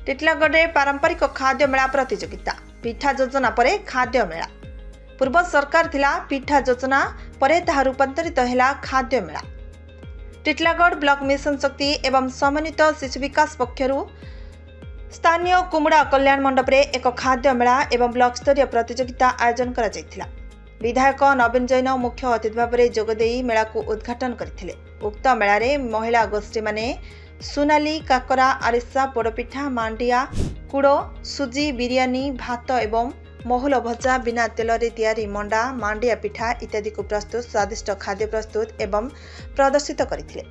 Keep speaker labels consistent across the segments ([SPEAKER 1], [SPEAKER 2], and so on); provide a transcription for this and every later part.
[SPEAKER 1] टिटलागढ़ पारंपरिक खाद्य मेला प्रतियोगिता पिठा योजना पर खाद्य मेला। पूर्व सरकार थिला पिठा योजना पर ताहा रूपांतरित हैला खाद्य मेला। टिटलागढ़ ब्लॉक मिशन शक्ति एवं समन्वित शिशु विकास पक्षरु स्थानीय कुमुड़ा कल्याण मंडप रे एक खाद्य मेला एवं ब्लॉक स्तरीय प्रतियोगिता आयोजन करा जायथिला। विधायक नवीन जैन मुख्य अतिथि भाव में जोगदेई मेला को उद्घाटन करथिले। उक्त मेला रे महिला गोष्ठी माने सुनाली काकरा आरिसा पोड़पिठा मांडिया कुड़ो सुजी बिरियानी भात एवं महुल भजा बिना तेल रे तैयारी मंडा मांडिया पिठा इत्यादि को प्रस्तुत स्वादिष्ट खाद्य प्रस्तुत एवं प्रदर्शित करथिले।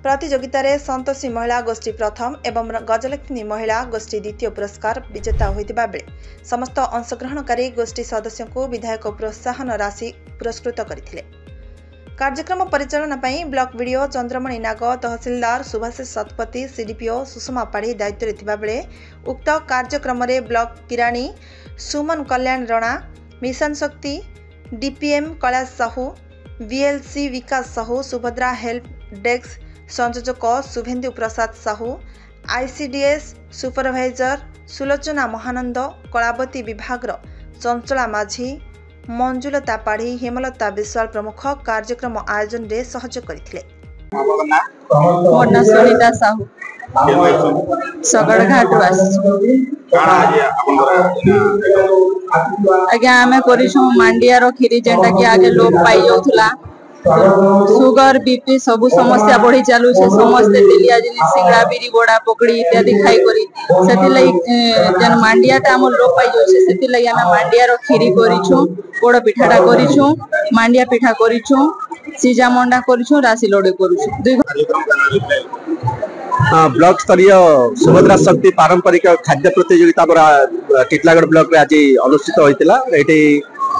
[SPEAKER 1] प्रतियोगिता रे संतोषी महिला गोष्ठी प्रथम एवं गजलक्ष्मी महिला गोष्ठी द्वितीय पुरस्कार विजेता होइतिबा बेले समस्त अंशग्रहणकारी गोष्ठी सदस्यों को विधायक प्रोत्साहन राशि पुरस्कृत करथिले। कार्यक्रम परिचालन पर ब्लॉक वीडियो चंद्रमणि नाग तहसीलदार सुभाषिष शतपथी सीडीपीओ सुषमा पाढ़ी दायित्व थिबा बेले उक्त कार्यक्रम रे ब्लॉक किराणी सुमन कल्याण रणा मिशन शक्ति डीपीएम कैलाश साहू वीएलसी विकास साहू सुभद्रा हेल्प डेस्क संयोजक शुभेन्दु प्रसाद साहू आईसीडीएस सुपरभाइजर सुलोचना महानंद कलावती विभाग चंचला माझी मंजुलता पाढ़ी हेमलता विश्वाल प्रमुख कार्यक्रम आयोजन रे सहयोग करथिले।
[SPEAKER 2] सुनीता साहू सगड़घाट आज्ञा आमे करिछु मांडिया रो खीरी जेंटा कि आगे लोप पाई जाउथला। सुगर बीपी सबु समस्या बढ़ी चालू छे। समस्त तेलिया जिनिस सिंगड़ा बिरी बोड़ा पकड़ी इत्यादि खाई करी सेति लई जन मांडियाटा हम लोप पाई जाउछे। सेति लई आमे मांडिया रो खीरी करिछु पोड़ पिठाटा करिछु मांडिया पिठा करिछु सीजा मंडा करिछु राशि लोडे करिछु।
[SPEAKER 3] ब्लॉक स्तरीय सुभद्रा शक्ति पारंपरिक खाद्य प्रतियोगिता टिटलागढ़ ब्लॉक रे आज अनुष्ठित होइतिला। एठी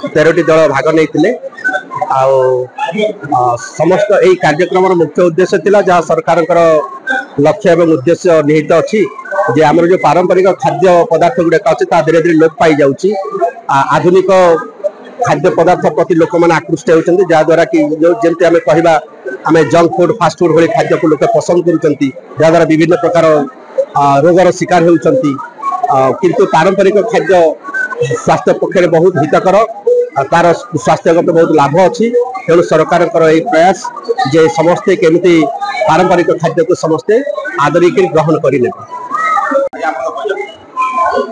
[SPEAKER 3] 13टी दल भाग नैथिले। समस्त यही कार्यक्रम मुख्य उद्देश्य थिला जहाँ सरकार लक्ष्य एवं उद्देश्य निहित अच्छी जे आमर जो पारंपरिक खाद्य पदार्थ गुड़ाक अच्छे धीरे धीरे लोप पाई जाउची। आधुनिक खाद्य पदार्थ प्रति लोक मैंने आकृष्ट होती जहाद्वारा कि जमी आम कहवा आम जंक फूड फास्ट फूड भाई खाद्य को लोक पसंद करुँच जहाद्वारा विभिन्न प्रकार रोगर शिकार होती। किंतु पारंपरिक खाद्य स्वास्थ्य पक्षे बहुत हितकर तार स्वास्थ्यगत बहुत लाभ अच्छी। तेणु सरकार प्रयास जे समस्ते केमिति पारंपरिक खाद्य को समस्ते आदरिक ग्रहण करें।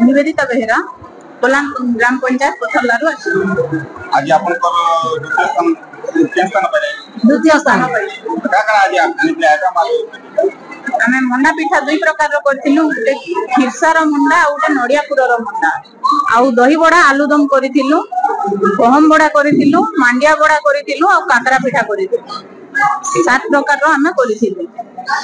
[SPEAKER 2] निवेदिता बेहेरा ग्राम पंचायत पथरलारू
[SPEAKER 4] आज आपण
[SPEAKER 2] द्वितीय स्थान आमे मंडा पिठा दुई प्रकार करथिलु। गोटे खिरसार मंडा आ गोटे नडियापुरर मंडा आउ दही बड़ा आलूदम करथिलु गहम बड़ा करथिलु मांडिया बड़ा करथिलु आ काकरा पिठा करथिलु। 7 प्रकार आमे करथिलु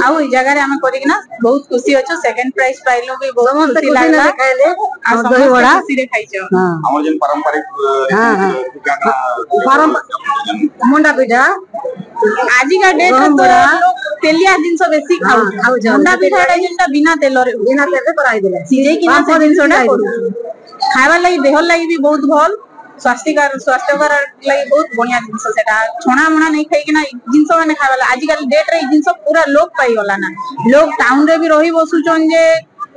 [SPEAKER 2] आउ ई जगह रे आमे करिकना बहुत खुशी होछु। सेकंड प्राइज पाइलो भी बहुत खुशी लागला। आ दही बड़ा खुशी रे खाइछो।
[SPEAKER 4] हमर जन पारंपरिक
[SPEAKER 2] मंडा पिठा आज का डेट तो लोग तेलिया जिनस बेसी खाउ मंडा पिठाटा जिनटा बिना तेल रे कराई देला सिजे किना से जिनसटा करू खाइबा लागि देह लागि भी बहुत भल स्वास्थ्यकर लागि बहुत बढ़िया जिनस सेटा छणा मणा नहीं खाई किना जिनस माने खाइबा आजिकल डेट रे जिनस पूरा लोप पाई गला ना। लोग टाउन रे भी रही बसुचन जे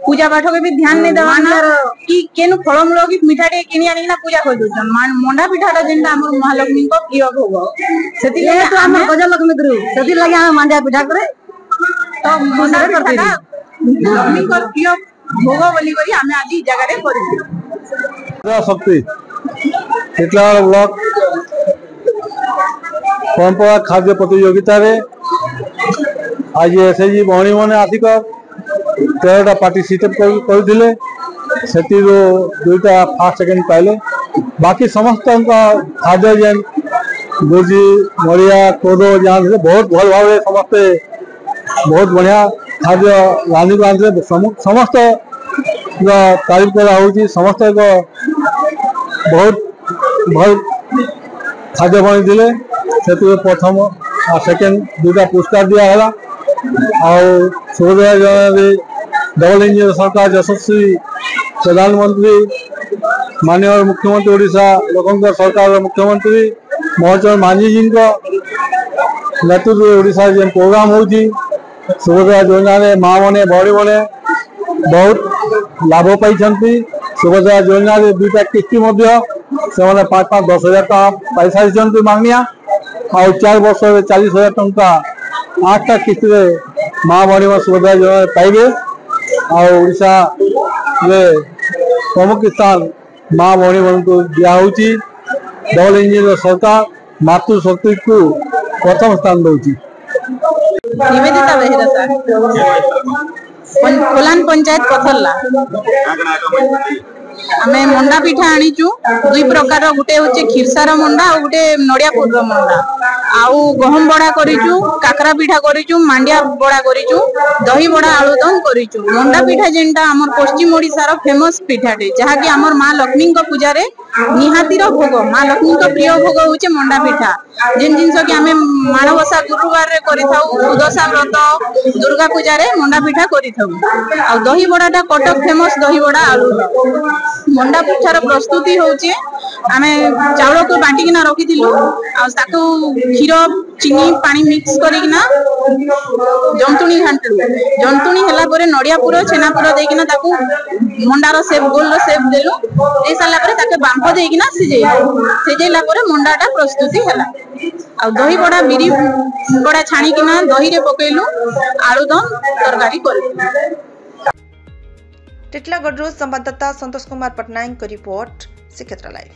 [SPEAKER 2] पूजा पाठ के भी ध्यान नहीं देवा ना कि केनु फलमूल की मिठाटे किनि आनी ना पूजा कर दोछन। मंडा पिठाटा जेंटा हमर महालक्ष्मी को प्रिय भोग सेति ले तो हमर गजलक्ष्मी करू सेति लागि हम मंडा पिठा करे तो मंडा पिठाटा लक्ष्मी को प्रिय भोग बोली करी हमें आज ई जगह रे करी
[SPEAKER 5] शक्ति टिटलागढ़ ब्लॉक परंपरा खाद्य प्रतियोगिता रे आज एसएचजी भौणी मैंने आसिक 13टा पार्टिसिपेट करथिले। सेतिरो 2टा फर्स्ट सेकंड पाइले। बाकी समस्त खाद्य जेन भुजी मरिया कोदो जान बहुत भल भाव समस्ते बहुत बढ़िया खाद्य रांधि को समस्त तारीफ करा होची। समस्त बहुत भल खाद्य बनी दिले। से प्रथम और सेकेंड 2टा पुरस्कार दिया है। डबल इंजन सरकार यशस्वी प्रधानमंत्री माननीय मुख्यमंत्री ओडिशा लोकंकर सरकार मुख्यमंत्री मोहन मांझी जी नेतृत्व ओडिशा जेन प्रोग्राम होची सुभद्रा योजना माँ मैंने बड़ी मैंने बहुत लाभ पाई सुभद्रा योजना दुईटा किस्ती से 5-10,000 टका पाई सारी मांगनिया आ 4 वर्ष 40,000 टका 8टा किस्ती माँ भणी सुभद्रा योजना पाइबे। आशा प्रमुख स्थान माँ भणी मन को दिखाई डबल इंजिन सरकार मातृशक्ति को प्रथम स्थान दूसरी।
[SPEAKER 2] निवेदिता बेहेरा सर कोलान पंचायत पथरला आमे मंडा पिठा आनीचु 2 प्रकार गुटे होचे खिरसार मंडा और गुटे नड़ियापुर मंडा आउ गहम बड़ा करिचु काकरा पिठा करिचु मांडिया बड़ा करिचु दही बड़ा आलुदम करिचु। मंडा पिठा जेनटा हमर पश्चिम ओडिसा रो फेमस पिठाटे जहा कि हमर मां लक्ष्मी को पूजा रे निहातीर भोग मां लक्ष्मी को प्रिय भोग होचे मंडा पिठा जेन जिनस कि आमे माणवसा गुरुवार रे करिथाउ सुदशा व्रत दुर्गा पूजा रे मंडा पिठा करिथाउ आ दही बड़ाटा कटक फेमस दही बड़ा आलुदम। मंडा पिठार प्रस्तुति होचे आमे चाउल को बांटिकिना रखिथिलु आ ताको खीर चीनी पानी मिक्स करिकिना जंतुणी घांटलु जंतुणी हला परे नड़िया पुरो छेना पुरो देकिना ताको मंडार शेप गोल शेप देलु दे साला परे ताके बांप देकिना सिजेला परे मंडाटा प्रस्तुति हला आ दही बड़ा बिरी बड़ा छाणिकिना दही रे पकेलु आलुदम तरकारी करलु।
[SPEAKER 1] टिटलागढ़ संवाददाता संतोष कुमार पटनायक को रिपोर्ट श्रीक्षेत्र लाइव।